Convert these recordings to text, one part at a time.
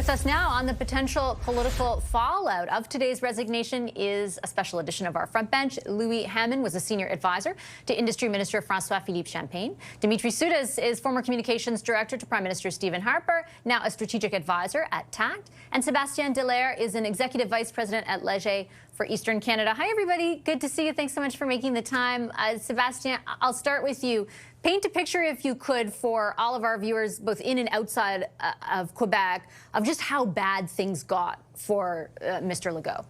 With us now on the potential political fallout of today's resignation is a special edition of our front bench. Louis Hammond was a senior advisor to Industry Minister François-Philippe Champagne. Dimitri Soudis is former communications director to Prime Minister Stephen Harper, now a strategic advisor at TACT. And Sébastien Dallaire is an executive vice president at Leger for Eastern Canada. Hi, everybody. Good to see you. Thanks so much for making the time. Sébastien, I'll start with you. Paint a picture, if you could, for all of our viewers, both in and outside of Quebec, of just how bad things got for Mr. Legault.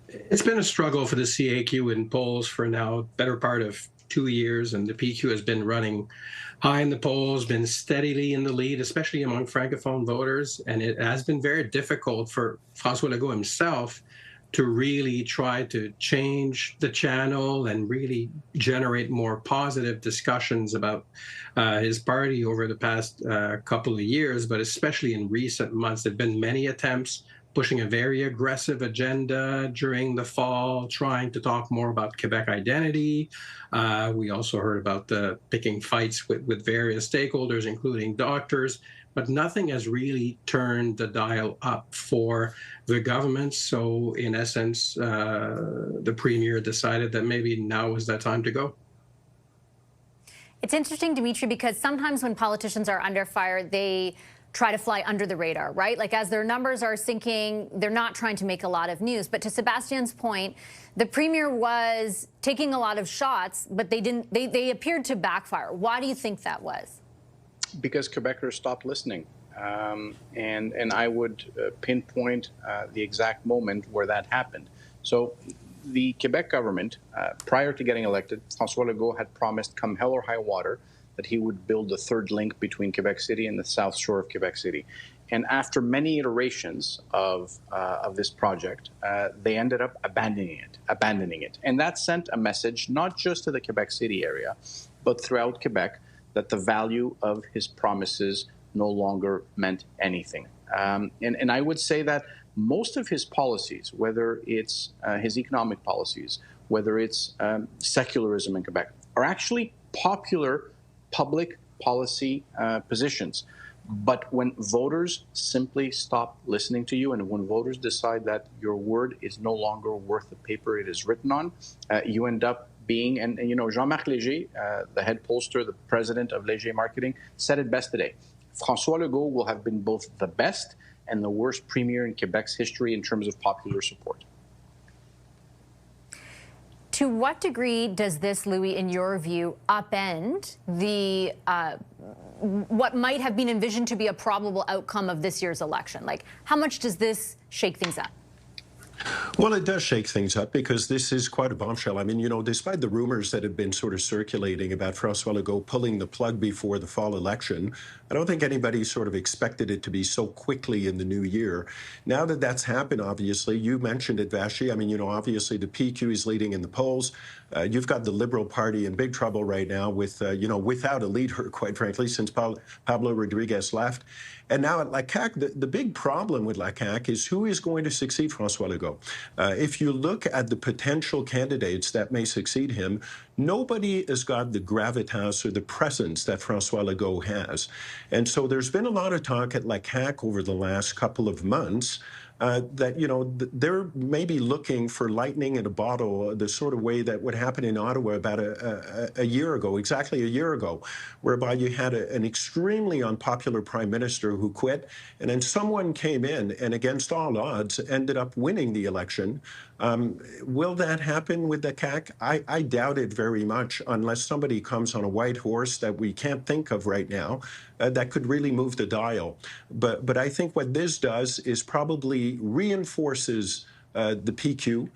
It's been a struggle for the CAQ in polls for now better part of 2 years, and the PQ has been running high in the polls, been steadily in the lead, especially among Francophone voters, and it has been very difficult for François Legault himself to really try to change the channel and really generate more positive discussions about his party over the past couple of years, but especially in recent months. There have been many attempts pushing a very aggressive agenda during the fall, trying to talk more about Quebec identity. We also heard about picking fights with various stakeholders, including doctors, but nothing has really turned the dial up for the government. So in essence, the premier decided that maybe now was that time to go. It's interesting, Dimitri, because sometimes when politicians are under fire, they try to fly under the radar, right? Like, as their numbers are sinking, they're not trying to make a lot of news. But to Sebastian's point, the premier was taking a lot of shots, but they appeared to backfire. Why do you think that was? Because Quebecers stopped listening. And I would pinpoint the exact moment where that happened. So the Quebec government, prior to getting elected, François Legault had promised, come hell or high water, that he would build a third link between Quebec City and the South Shore of Quebec City. And after many iterations of this project, they ended up abandoning it. And that sent a message, not just to the Quebec City area, but throughout Quebec, that the value of his promises no longer meant anything. And I would say that most of his policies, whether it's his economic policies, whether it's secularism in Quebec, are actually popular public policy positions. But when voters simply stop listening to you, and when voters decide that your word is no longer worth the paper it is written on, you end up being, and you know, Jean-Marc Léger, the head pollster, the president of Léger Marketing, said it best today. François Legault will have been both the best and the worst premier in Quebec's history in terms of popular support. To what degree does this, Louis, in your view, upend the what might have been envisioned to be a probable outcome of this year's election? Like, how much does this shake things up? Well, it does shake things up because this is quite a bombshell. I mean, you know, despite the rumors that have been sort of circulating about François Legault pulling the plug before the fall election, I don't think anybody sort of expected it to be so quickly in the new year. Now that that's happened, obviously, you mentioned it, Vashi. I mean, you know, obviously the PQ is leading in the polls. You've got the Liberal Party in big trouble right now with, you know, without a leader, quite frankly, since Pablo Rodriguez left. And now at La CAQ, the big problem with La CAQ is who is going to succeed François Legault. If you look at the potential candidates that may succeed him, nobody has got the gravitas or the presence that François Legault has. And so there's been a lot of talk at La CAQ over the last couple of months that, you know, they're maybe looking for lightning in a bottle, the sort of way that would happen in Ottawa about a year ago, exactly a year ago, whereby you had an extremely unpopular prime minister who quit, and then someone came in and against all odds ended up winning the election. Will that happen with the CAQ? I doubt it very much, unless somebody comes on a white horse that we can't think of right now that could really move the dial. But I think what this does is probably reinforces the PQ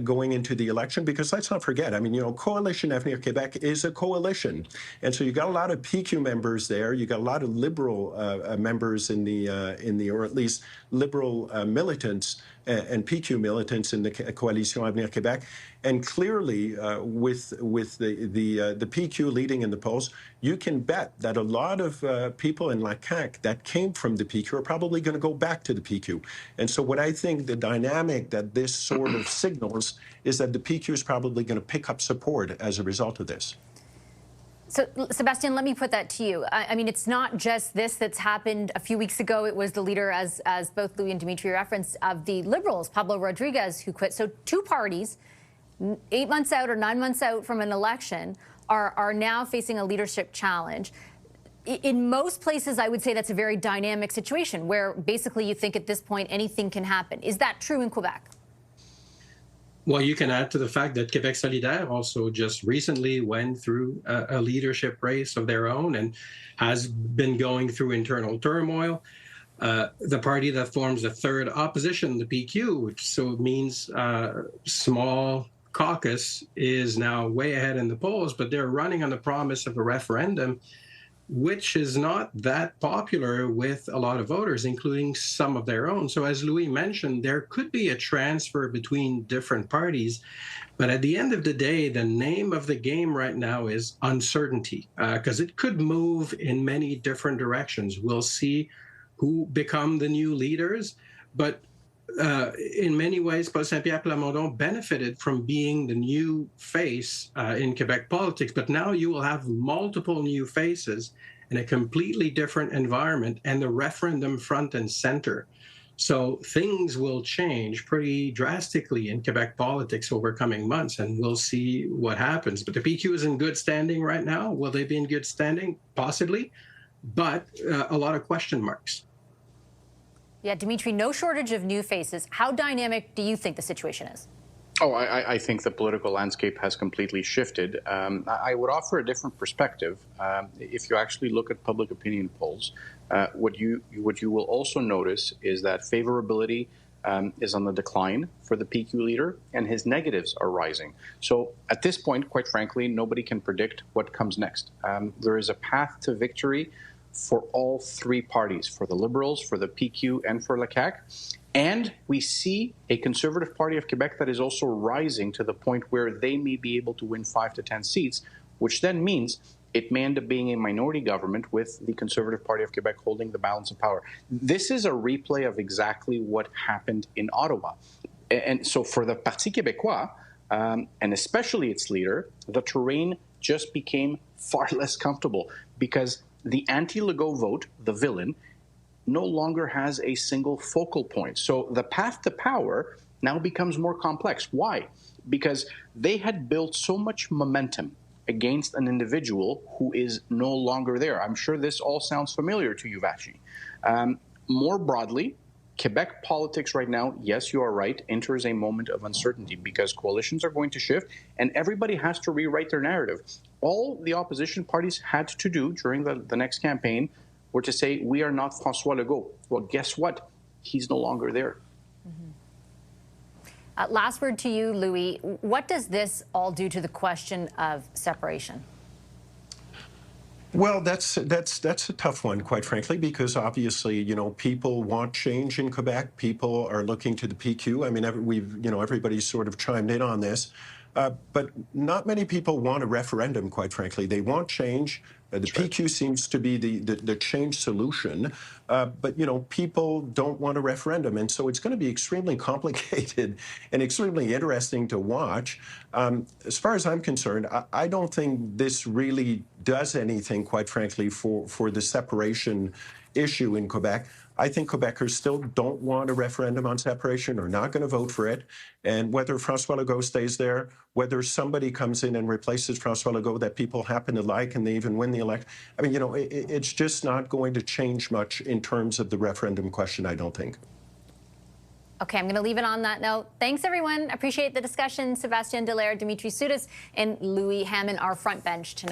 going into the election, because let's not forget, I mean, you know, Coalition Avenir Québec is a coalition. And so you got a lot of PQ members there. You got a lot of Liberal members in the, or at least Liberal militants and PQ militants in the Coalition Avenir Québec. And clearly, with the PQ leading in the polls, you can bet that a lot of people in La CAQ that came from the PQ are probably going to go back to the PQ. And so what I think the dynamic that this sort of signals is that the PQ is probably going to pick up support as a result of this. So, Sebastian, let me put that to you. I mean, it's not just this that's happened. A few weeks ago, it was the leader, as both Louis and Dimitri referenced, of the Liberals, Pablo Rodriguez, who quit. So two parties, 8 months out or 9 months out from an election, are now facing a leadership challenge. In most places, I would say that's a very dynamic situation where basically you think at this point anything can happen. Is that true in Quebec? Well, you can add to the fact that Quebec Solidaire also just recently went through a leadership race of their own and has been going through internal turmoil. The party that forms the third opposition, the PQ, which so means small caucus, is now way ahead in the polls, but they're running on the promise of a referendum, which is not that popular with a lot of voters, including some of their own. So as Louis mentioned, there could be a transfer between different parties. But at the end of the day, the name of the game right now is uncertainty, because it could move in many different directions. We'll see who become the new leaders. But in many ways, Paul Saint-Pierre Plamondon benefited from being the new face in Quebec politics. But now you will have multiple new faces in a completely different environment and the referendum front and center. So things will change pretty drastically in Quebec politics over coming months, and we'll see what happens. But the PQ is in good standing right now. Will they be in good standing? Possibly, but a lot of question marks. Yeah, Dimitri, no shortage of new faces. How dynamic do you think the situation is? Oh, I think the political landscape has completely shifted. I would offer a different perspective. If you actually look at public opinion polls, what you will also notice is that favorability is on the decline for the PQ leader, and his negatives are rising. So at this point, quite frankly, nobody can predict what comes next. There is a path to victory for all three parties, for the Liberals, for the PQ, and for Le CAQ. And we see a Conservative Party of Quebec that is also rising to the point where they may be able to win 5 to 10 seats, which then means it may end up being a minority government with the Conservative Party of Quebec holding the balance of power. This is a replay of exactly what happened in Ottawa. And so for the Parti Québécois, and especially its leader, the terrain just became far less comfortable because the anti-Legault vote, the villain, no longer has a single focal point. So the path to power now becomes more complex. Why? Because they had built so much momentum against an individual who is no longer there. I'm sure this all sounds familiar to you, Vashi. More broadly, Quebec politics right now, yes, you are right, enters a moment of uncertainty because coalitions are going to shift and everybody has to rewrite their narrative. All the opposition parties had to do during the next campaign were to say, we are not François Legault. Well, guess what? He's no longer there. Last word to you, Louis. What does this all do to the question of separation? Well, that's a tough one, quite frankly, because obviously, you know, people want change in Quebec. People are looking to the PQ. I mean, everybody's sort of chimed in on this, but not many people want a referendum, quite frankly. They want change. The PQ seems to be the change solution, but, you know, people don't want a referendum. And so it's going to be extremely complicated and extremely interesting to watch. As far as I'm concerned, I don't think this really does anything, quite frankly, for the separation issue in Quebec. I think Quebecers still don't want a referendum on separation or not going to vote for it. And whether François Legault stays there, whether somebody comes in and replaces François Legault that people happen to like and they even win the election, I mean, you know, it's just not going to change much in terms of the referendum question, I don't think. Okay, I'm going to leave it on that note. Thanks, everyone. Appreciate the discussion. Sébastien Dallaire, Dimitri Soudis, and Louis Hamon, our front bench tonight.